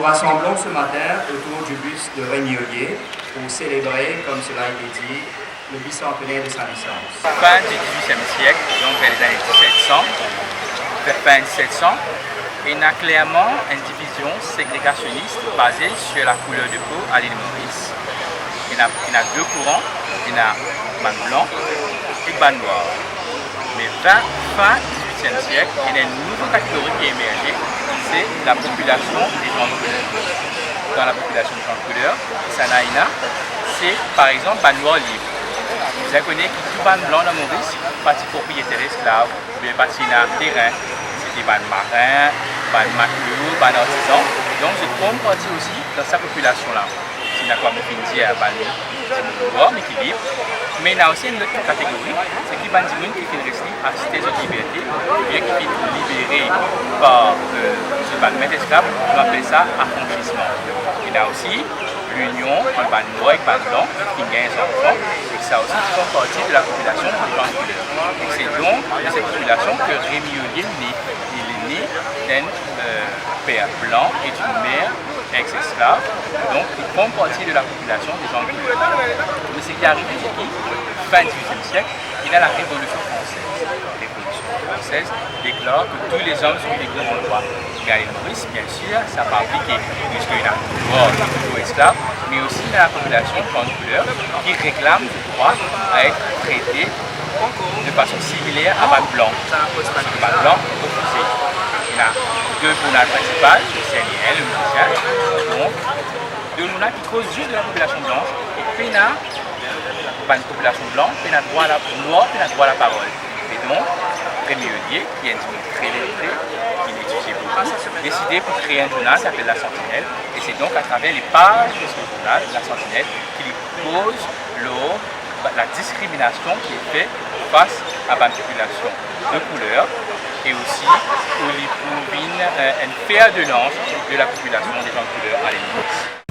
rassemblons ce matin autour du buste de Rémi Ollier pour célébrer, comme cela a été dit, le bicentenaire de sa naissance. Fin du XVIIIe siècle, donc vers les années 1700, vers fin 1700, il y a clairement une division ségrégationniste basée sur la couleur de peau à l'île Maurice. Il y a deux courants, il y a ban blanc et ban noir. Mais fin du XVIIIe siècle, il y a une nouvelle catégorie qui est émergée, c'est la population des gens de couleur. Dans la population des gens de couleur, Sanaïna, c'est par exemple ban noir libre. Vous connaissez que tout ban blanc dans Maurice, partie propriétaire esclave, ou bien partie terrain, c'était ban marin, ban matelot, ban artisan. Donc je prends partie aussi dans sa population-là. C'est une quoi dire à ban noir, mais qui libre. Mais il y a aussi une autre catégorie, c'est qui ban qui fait rester à cité de liberté, ou bien qui fait libéré par ce ban maître esclave, on appelle ça affranchissement. Il y a aussi l'union entre ban noir et ban blanc qui gagne son enfant, et ça aussi font partie de la population de blanc de couleur. Et c'est donc de cette population que Rémi Ollier est né. Il est né d'un père blanc et d'une mère ex-esclave, donc ils font partie de la population des gens de couleur. Mais ce qui est arrivé, c'est qu'à fin du XVIIIe siècle, il y a la Révolution française. La Révolution française déclare que tous les hommes sont égaux en droit. Mais à l'île Maurice, bien sûr, ça n'a pas appliqué, puisqu'il y a toujours esclaves, mais aussi dans la population de gens de couleur qui réclament le droit à être traités de façon similaire à ban blanc. Parce que ban blanc est refusé. Il y a deux journaux principaux, le CNIL, le Musicien, donc deux journaux qui causent juste de la population blanche, et PENA, pas une population blanche, PENA droit à la noire, PENA droit à la parole. Et donc, Rémi Ollier, qui est un très lettré, qui n'étudie beaucoup, décidé pour créer un journal qui s'appelle La Sentinelle, et c'est donc à travers les pages de ce journal, La Sentinelle, qu'il pose la discrimination qui est faite face à la population de couleur, et aussi pour une fer de lance de la population des gens de couleur à l'île Maurice.